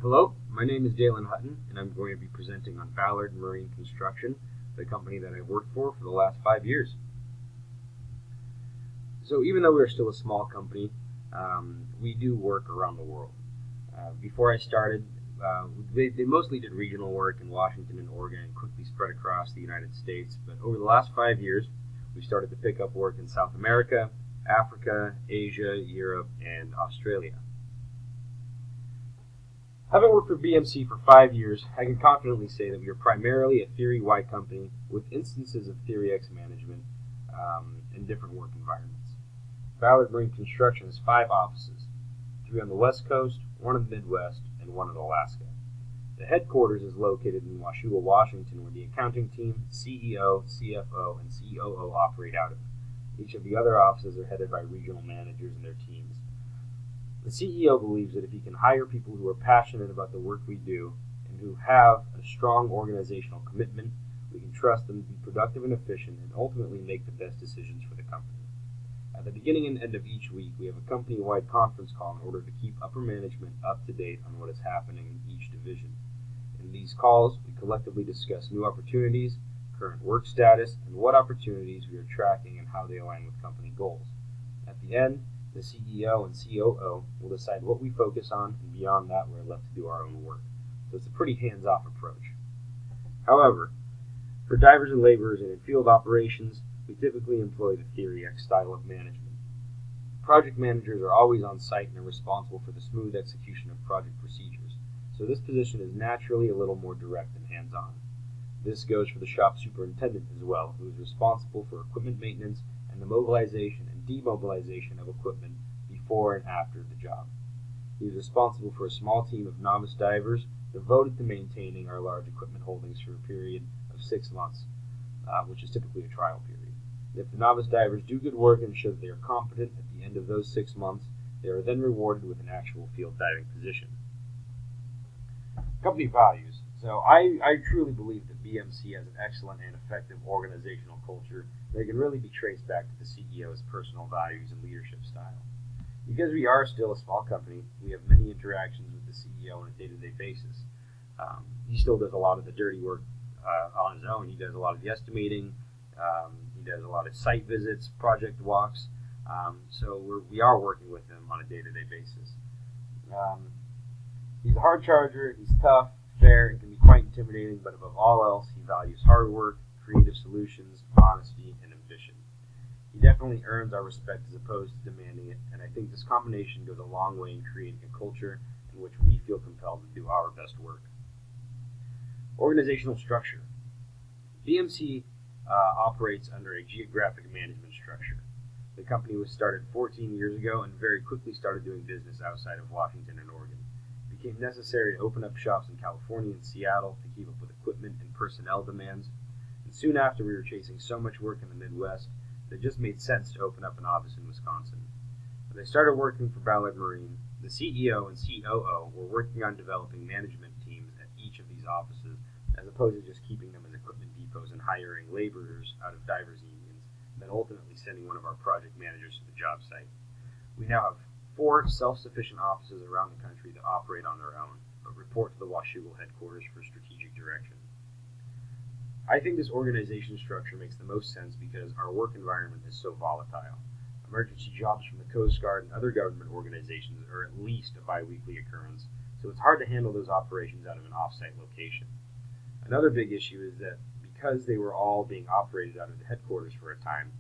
Hello, my name is Daylon Hutton, and I'm going to be presenting on Ballard Marine Construction, the company that I've worked for the last 5 years. So even though we're still a small company, we do work around the world. Before I started, they mostly did regional work in Washington and Oregon and quickly spread across the United States. But over the last 5 years, we started to pick up work in South America, Africa, Asia, Europe, and Australia. Having worked for BMC for 5 years, I can confidently say that we are primarily a Theory Y company with instances of Theory X management in different work environments. Ballard Marine Construction has 5 offices, 3 on the West Coast, 1 in the Midwest, and 1 in Alaska. The headquarters is located in Washougal, Washington, where the accounting team, CEO, CFO, and COO operate out of. Each of the other offices are headed by regional managers and their teams. The CEO believes that if he can hire people who are passionate about the work we do and who have a strong organizational commitment, we can trust them to be productive and efficient and ultimately make the best decisions for the company. At the beginning and end of each week, we have a company-wide conference call in order to keep upper management up to date on what is happening in each division. In these calls, we collectively discuss new opportunities, current work status, and what opportunities we are tracking and how they align with company goals. At the end, the CEO and COO will decide what we focus on, and beyond that, we're left to do our own work. So it's a pretty hands-off approach. However, for divers and laborers and in field operations, we typically employ the Theory X style of management. Project managers are always on site and are responsible for the smooth execution of project procedures, so this position is naturally a little more direct and hands-on. This goes for the shop superintendent as well, who is responsible for equipment maintenance and the mobilization and demobilization of equipment before and after the job. He is responsible for a small team of novice divers devoted to maintaining our large equipment holdings for a period of 6 months, which is typically a trial period. If the novice divers do good work and show that they are competent at the end of those 6 months, they are then rewarded with an actual field diving position. Company values. So I truly believe that BMC has an excellent and effective organizational culture that can really be traced back to the CEO's personal values and leadership style. Because we are still a small company, we have many interactions with the CEO on a day-to-day basis. He still does a lot of the dirty work on his own. He does a lot of the estimating. He does a lot of site visits, project walks. So we are working with him on a day-to-day basis. He's a hard charger. He's tough, fair, and can be quite intimidating, but above all else, he values hard work, creative solutions, honesty, and ambition. He definitely earns our respect as opposed to demanding it, and I think this combination goes a long way in creating a culture in which we feel compelled to do our best work. Organizational structure. BMC operates under a geographic management structure. The company was started 14 years ago and very quickly started doing business outside of Washington and Oregon. It became necessary to open up shops in California and Seattle to keep up with equipment and personnel demands. And soon after, we were chasing so much work in the Midwest that it just made sense to open up an office in Wisconsin. When I started working for Ballard Marine, the CEO and COO were working on developing management teams at each of these offices, as opposed to just keeping them as equipment depots and hiring laborers out of divers unions, and then ultimately sending one of our project managers to the job site. We now have 4 self-sufficient offices around the country that operate on their own, but report to the Washougal headquarters for strategic direction. I think this organization structure makes the most sense because our work environment is so volatile. Emergency jobs from the Coast Guard and other government organizations are at least a bi-weekly occurrence, so it's hard to handle those operations out of an off-site location. Another big issue is that because they were all being operated out of the headquarters for a time,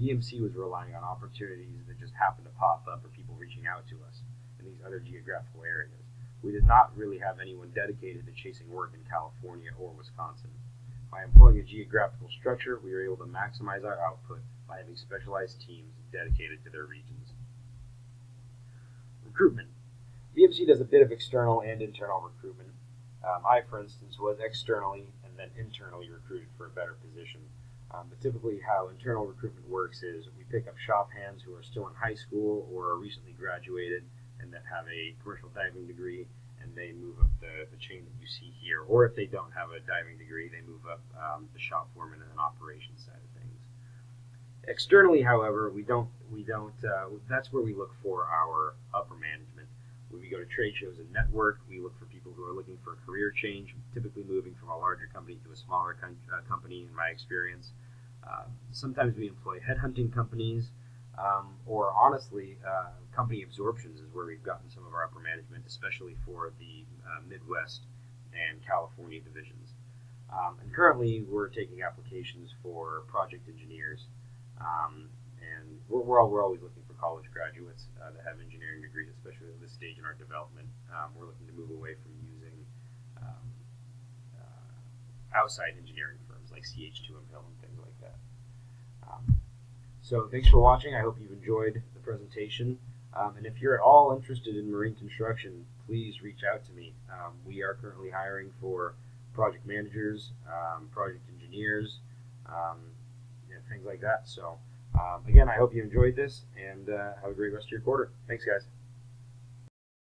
BMC was relying on opportunities that just happened to pop up or people reaching out to us in these other geographical areas. We did not really have anyone dedicated to chasing work in California or Wisconsin. By employing a geographical structure, we were able to maximize our output by having specialized teams dedicated to their regions. Recruitment. BMC does a bit of external and internal recruitment. I, for instance, was externally and then internally recruited for a better position. But typically how internal recruitment works is we pick up shop hands who are still in high school or are recently graduated and that have a commercial diving degree, and they move up the chain that you see here. Or if they don't have a diving degree, they move up the shop foreman and an operations side of things. Externally, however, we don't. That's where we look for our upper management. We We go to trade shows and network. We look for people who are looking for a career change, typically moving from a larger company to a smaller company, in my experience. Sometimes we employ headhunting companies, or honestly, company absorptions is where we've gotten some of our upper management, especially for the Midwest and California divisions. And currently, we're taking applications for project engineers, and we're always looking for college graduates that have engineering degrees, especially at this stage in our development. We're looking to move away from using outside engineering firms like CH2M Hill and things like that. So thanks for watching. I hope you've enjoyed the presentation. And if you're at all interested in marine construction, please reach out to me. We are currently hiring for project managers, project engineers, things like that. So again, I hope you enjoyed this, and have a great rest of your quarter. Thanks, guys.